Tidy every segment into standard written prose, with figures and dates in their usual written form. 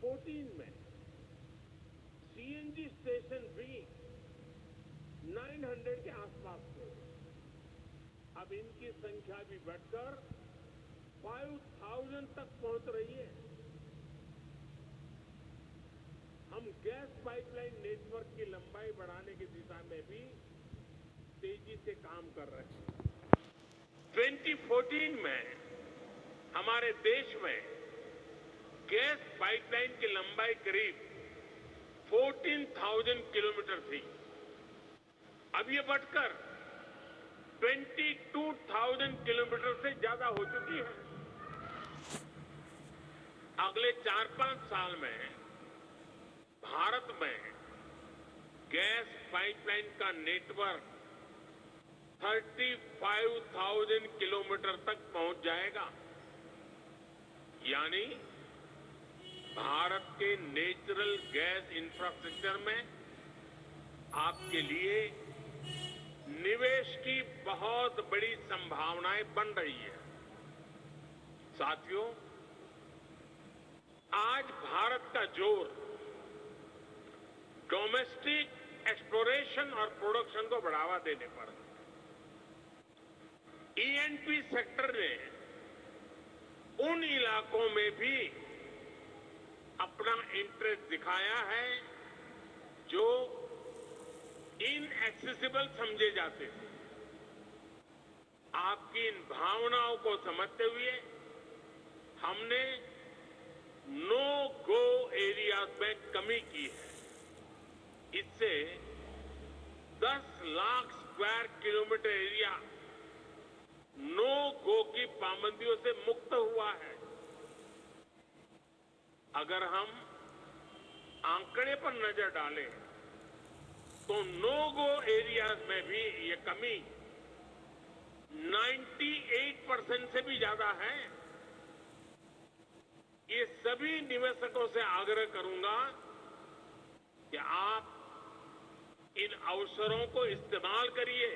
2014 में CNG station भी 900 के आसपास थे। अब इनकी संख्या भी बढ़कर 5000 तक पहुंच रही है। हम गैस पाइपलाइन नेटवर्क की लंबाई बढ़ाने की दिशा में भी तेजी से काम कर रहे हैं। 2014 में हमारे देश में गैस पाइपलाइन की लंबाई करीब 14,000 किलोमीटर थी। अब ये बढ़कर 22,000 किलोमीटर से ज्यादा हो चुकी है। अगले 4-5 साल में भारत में गैस पाइपलाइन का नेटवर्क 35,000 किलोमीटर तक पहुंच जाएगा। यानी भारत के नेचुरल गैस इंफ्रास्ट्रक्चर में आपके लिए निवेश की बहुत बड़ी संभावनाएं बन रही है। साथियों, आज भारत का जोर डोमेस्टिक एक्सप्लोरेशन और प्रोडक्शन को बढ़ावा देने पर है। ईएनपी सेक्टर ने उन इलाकों में भी अपना इंटरेस्ट दिखाया है जो इनएक्सेसिबल समझे जाते थे। आपकी इन भावनाओं को समझते हुए हमने नो गो एरियाज में कमी की है। इससे 10 lakh square kilometre area no go की पाबंदियों से मुक्त हुआ है। अगर हम आंकड़े पर नजर डालें तो नो गो एरियाज में भी ये कमी 98% से भी ज्यादा है। ये सभी निवेशकों से आग्रह करूंगा कि आप इन अवसरों को इस्तेमाल करिए।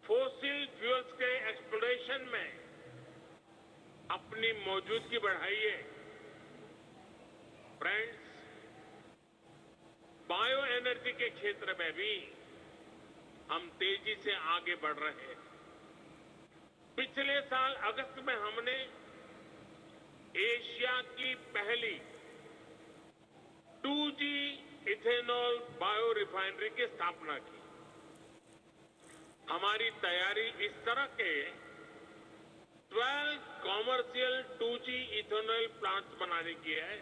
फॉसिल फ्यूल्स के एक्सप्लोरेशन में अपनी मौजूदगी बढ़ाइए। फ्रेंड्स, बायो एनर्जी के क्षेत्र में भी हम तेजी से आगे बढ़ रहे हैं। पिछले साल अगस्त में हमने एशिया की पहली 2G इथेनॉल बायो रिफाइनरी की स्थापना की। हमारी तैयारी इस तरह के 12 कॉमर्शियल 2G इथेनॉल प्लांट्स बनाने की है।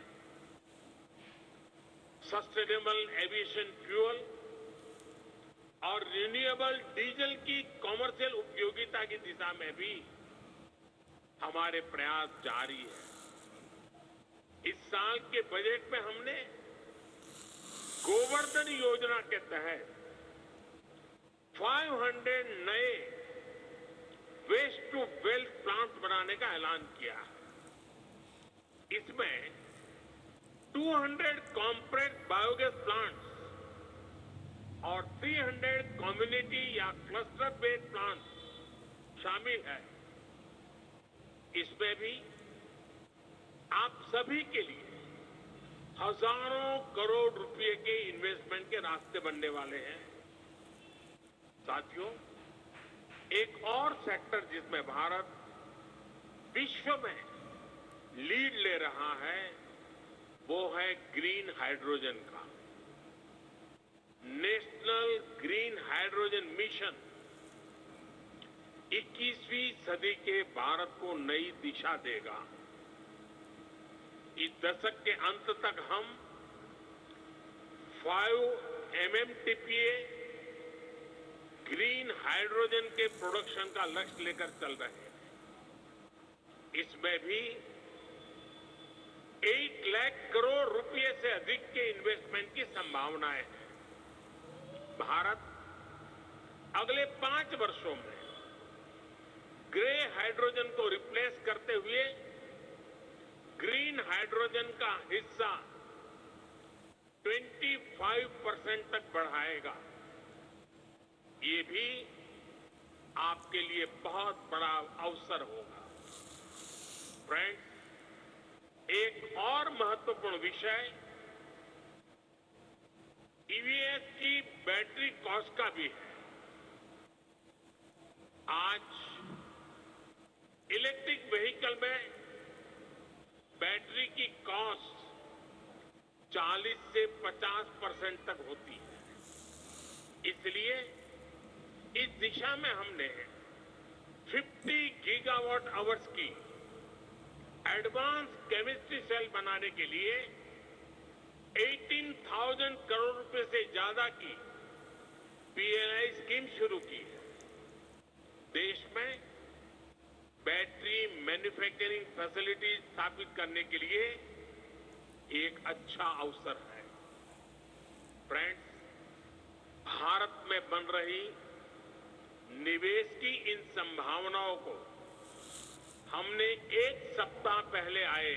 सस्टेनेबल एविएशन फ्यूल और रिन्यूएबल डीजल की कॉमर्शियल उपयोगिता की दिशा में भी हमारे प्रयास जारी है। इस साल के बजट में हमने गोवर्धन योजना के तहत 500 नए वेस्ट टू वेल्थ प्लांट्स बनाने का ऐलान किया। इसमें 200 कॉम्प्रेस बायोगैस प्लांट्स और 300 कम्युनिटी या क्लस्टर बेस्ड प्लांट्स शामिल है। इसमें भी आप सभी के लिए हजारों करोड़ रुपए के इन्वेस्टमेंट के रास्ते बनने वाले हैं। साथियों, एक और सेक्टर जिसमें भारत विश्व में लीड ले रहा है वो है ग्रीन हाइड्रोजन का। नेशनल ग्रीन हाइड्रोजन मिशन 21वीं सदी के भारत को नई दिशा देगा। इस दशक के अंत तक हम 5 MMTPA ग्रीन हाइड्रोजन के प्रोडक्शन का लक्ष्य लेकर चल रहे हैं। इसमें भी 8 लाख करोड़ रुपए से अधिक के इन्वेस्टमेंट की संभावनाएं हैं। भारत अगले 5 वर्षों में ग्रे हाइड्रोजन को रिप्लेस करते हुए ग्रीन हाइड्रोजन का हिस्सा 25% तक बढ़ाएगा। ये भी आपके लिए बहुत बड़ा अवसर होगा। फ्रेंड्स, एक एक और महत्वपूर्ण विषय ईवीएस की बैटरी कॉस्ट का भी है। आज इलेक्ट्रिक व्हीकल में बैटरी की कॉस्ट 40 से 50% तक होती है। इसलिए इस दिशा में हमने 50 गीगावाट आवर्स की एडवांस केमिस्ट्री सेल बनाने के लिए 18,000 करोड़ रुपए से ज्यादा की पीएलआई स्कीम शुरू की है। देश में बैटरी मैन्युफैक्चरिंग फैसिलिटीज स्थापित करने के लिए एक अच्छा अवसर है। फ्रेंड्स, भारत में बन रही निवेश की इन संभावनाओं को हमने एक सप्ताह पहले आए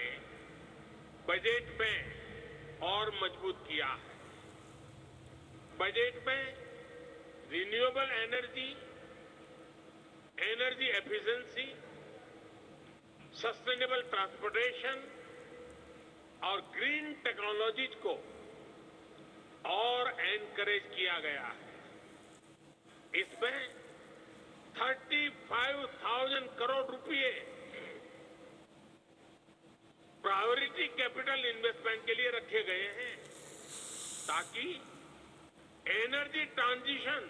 बजट में और मजबूत किया है। बजट में renewable energy, energy efficiency, sustainable transportation और ग्रीन टेक्नोलॉजीज को और एनकरेज किया गया है। इसमें 35,000 करोड़ रुपए प्रायोरिटी कैपिटल इन्वेस्टमेंट के लिए रखे गए हैं ताकि एनर्जी ट्रांजिशन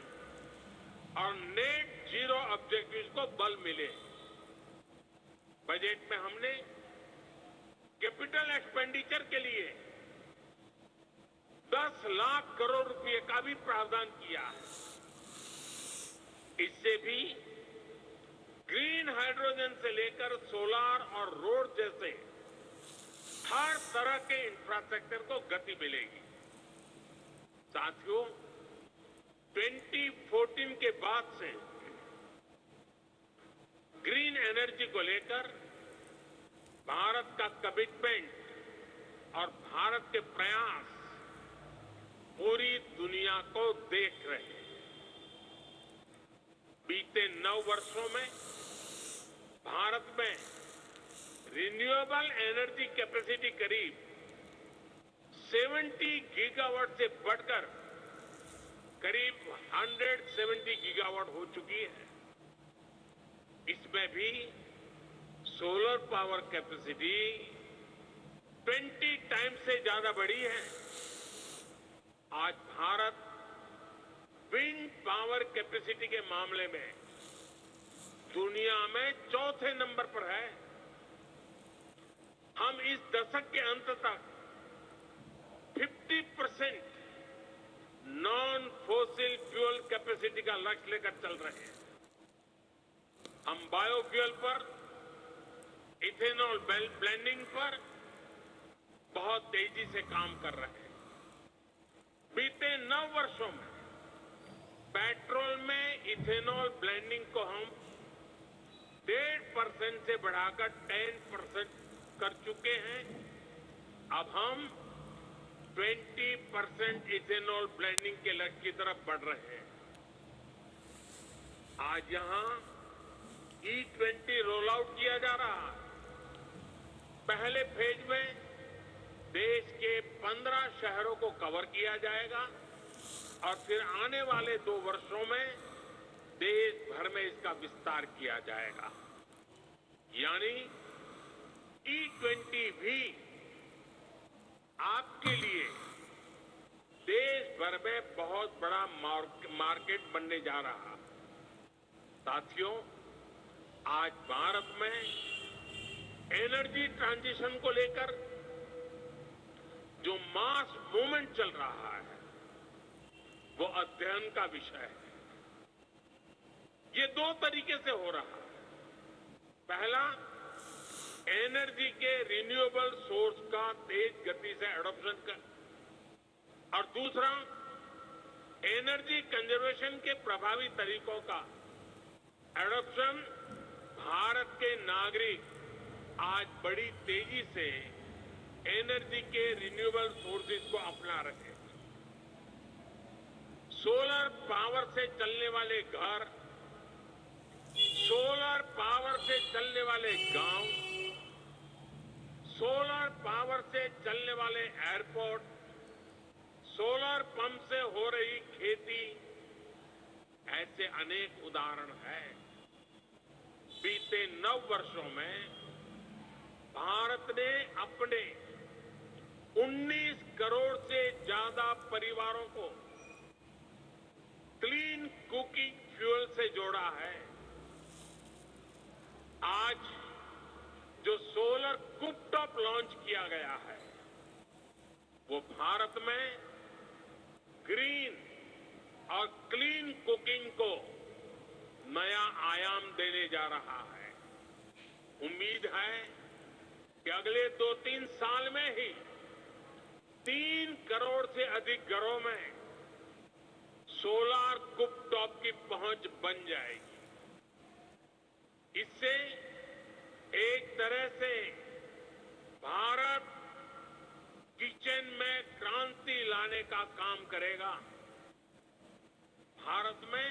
और नेट जीरो ऑब्जेक्टिव्स को बल मिले। बजट में हमने कैपिटल एक्सपेंडिचर के लिए 10 लाख करोड़ रुपए का भी प्रावधान किया है। इससे भी ग्रीन हाइड्रोजन से लेकर सोलार और रोड जैसे हर तरह के इंफ्रास्ट्रक्चर को गति मिलेगी। साथियों, 2014 के बाद से ग्रीन एनर्जी को लेकर भारत का कमिटमेंट और भारत के प्रयास पूरी दुनिया को देख रहे हैं। बीते 9 वर्षों में भारत में रिन्यूएबल एनर्जी कैपेसिटी करीब 70 गीगावाट से बढ़कर करीब 170 गीगावाट हो चुकी है। इसमें भी सोलर पावर कैपेसिटी 20 टाइम्स से ज्यादा बढ़ी है। आज भारत विंड पावर कैपेसिटी के मामले में दुनिया में चौथे नंबर पर है। हम इस दशक के अंत तक 50% नॉन फोसिल फ्यूल कैपेसिटी का लक्ष्य लेकर चल रहे हैं। हम बायोफ्यूल पर, इथेनॉल ब्लेंडिंग पर बहुत तेजी से काम कर रहे हैं। बीते 9 वर्षों में पेट्रोल में इथेनॉल ब्लेंडिंग को हम 1.5% से बढ़ाकर 10% कर चुके हैं। अब हम 20% इथेनॉल ब्लेंडिंग के लक्ष्य की तरफ बढ़ रहे हैं। आज यहां E20 रोल आउट किया जा रहा है। पहले फेज में देश के 15 शहरों को कवर किया जाएगा और फिर आने वाले 2 वर्षों में देश भर में इसका विस्तार किया जाएगा। यानी E20 भी आपके लिए देश भर में बहुत बड़ा मार्केट बनने जा रहा। साथियों, आज भारत में एनर्जी ट्रांजिशन को लेकर जो मास मूवमेंट चल रहा है वो अध्ययन का विषय है। ये 2 तरीके से हो रहा है। पहला, एनर्जी के रिन्यूएबल सोर्स का तेज गति से एडॉप्शन कर, और दूसरा, एनर्जी कंजर्वेशन के प्रभावी तरीकों का एडॉप्शन। भारत के नागरिक आज बड़ी तेजी से एनर्जी के रिन्यूएबल सोर्सेज को अपना रहे हैं। सोलर पावर से चलने वाले घर, सोलर पावर से चलने वाले गांव, सोलर पावर सोलर से चलने वाले एयरपोर्ट, सोलर पंप से हो रही खेती, ऐसे अनेक उदाहरण हैं। बीते 9 वर्षों में भारत ने अपने 19 करोड़ से ज्यादा परिवारों को क्लीन कुकिंग फ्यूल से जोड़ा है। आज जो सोलर कुकटॉप लॉन्च किया गया है, वो भारत में ग्रीन और क्लीन कुकिंग को नया आयाम देने जा रहा है। उम्मीद है कि अगले 2-3 साल में ही 3 करोड़ से अधिक घरों में सोलर कुकटॉप की पहुंच बन जाएगी। इससे एक तरह से भारत किचन में क्रांति लाने का काम करेगा। भारत में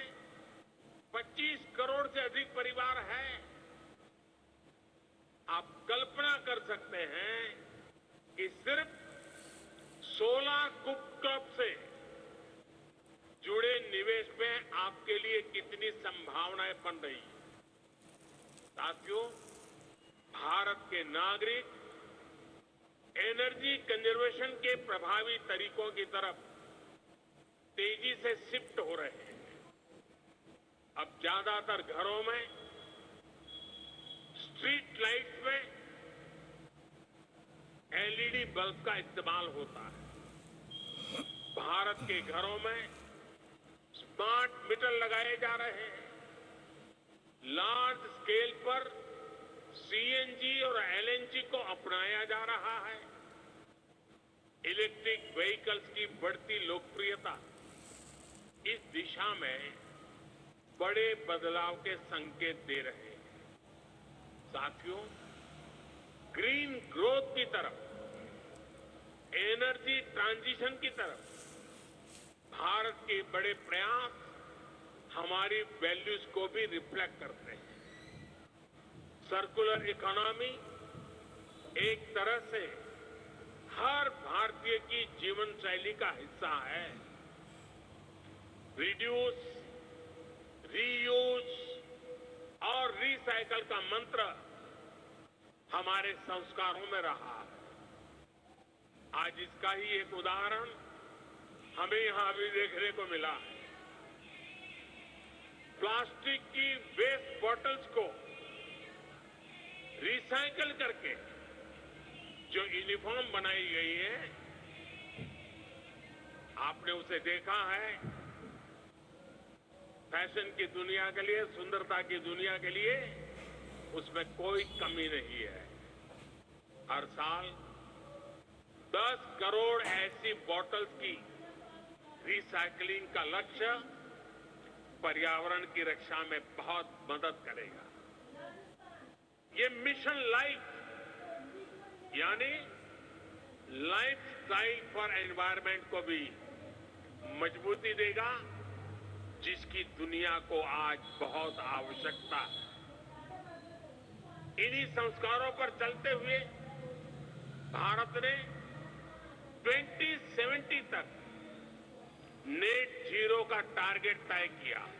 25 करोड़ से अधिक परिवार हैं। आप कल्पना कर सकते हैं कि सिर्फ सोलर कुकटॉप से जुड़े निवेश में आपके लिए कितनी संभावनाएं बन रही हैं। साथियों, भारत के नागरिक एनर्जी कंजर्वेशन के प्रभावी तरीकों की तरफ तेजी से शिफ्ट हो रहे हैं। अब ज्यादातर घरों में स्ट्रीट लाइट्स में एलईडी बल्ब का इस्तेमाल होता है। भारत के घरों में स्मार्ट मीटर लगाए जा रहे हैं। लार्ज स्केल पर सीएनजी और एलएनजी को अपनाया जा रहा है। इलेक्ट्रिक व्हीकल्स की बढ़ती लोकप्रियता इस दिशा में बड़े बदलाव के संकेत दे रहे हैं। साथियों, ग्रीन ग्रोथ की तरफ, एनर्जी ट्रांजिशन की तरफ भारत के बड़े प्रयास हमारी वैल्यूज को भी रिफ्लेक्ट करते हैं। सर्कुलर इकोनॉमी एक तरह से हर भारतीय की जीवन शैली का हिस्सा है। रिड्यूस, रीयूज और रिसाइकल का मंत्र हमारे संस्कारों में रहा है। आज इसका ही एक उदाहरण हमें यहां अभी देखने को मिला है। प्लास्टिक की वेस्ट बॉटल्स को रिसाइकल करके जो यूनिफॉर्म बनाई गई है, आपने उसे देखा है। फैशन की दुनिया के लिए, सुंदरता की दुनिया के लिए उसमें कोई कमी नहीं है। हर साल 10 करोड़ ऐसी बॉटल्स की रिसाइकलिंग का लक्ष्य पर्यावरण की रक्षा में बहुत मदद करेगा। ये मिशन लाइफ यानी लाइफस्टाइल फॉर एनवायरनमेंट को भी मजबूती देगा, जिसकी दुनिया को आज बहुत आवश्यकता है। इन्हीं संस्कारों पर चलते हुए भारत ने 2070 तक नेट जीरो का टारगेट तय किया है।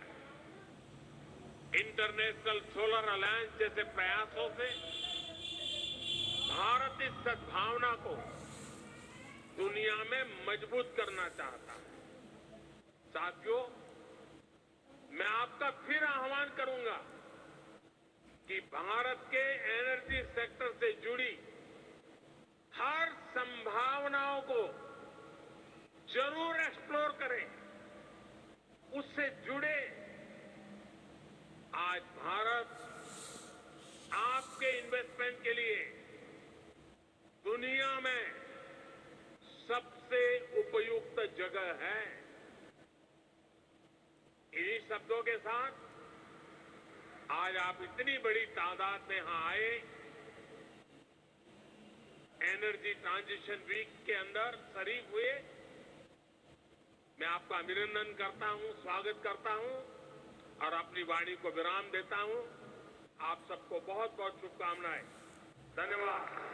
इंटरनेशनल सोलर अलायंस जैसे प्रयासों से भारत इस सद्भावना को दुनिया में मजबूत करना चाहता है। साथियों, मैं आपका फिर आह्वान करूंगा कि भारत के एनर्जी सेक्टर से जुड़ी हर संभावनाओं को जरूर एक्सप्लोर करें, उससे जुड़े। आज भारत आपके इन्वेस्टमेंट के लिए दुनिया में सबसे उपयुक्त जगह है। इन्हीं शब्दों के साथ आज आप इतनी बड़ी तादाद में यहां आए, एनर्जी ट्रांजिशन वीक के अंदर शरीक हुए। मैं आपका अभिनंदन करता हूं, स्वागत करता हूं और अपनी वाणी को विराम देता हूं। आप सबको बहुत बहुत शुभकामनाएं। धन्यवाद।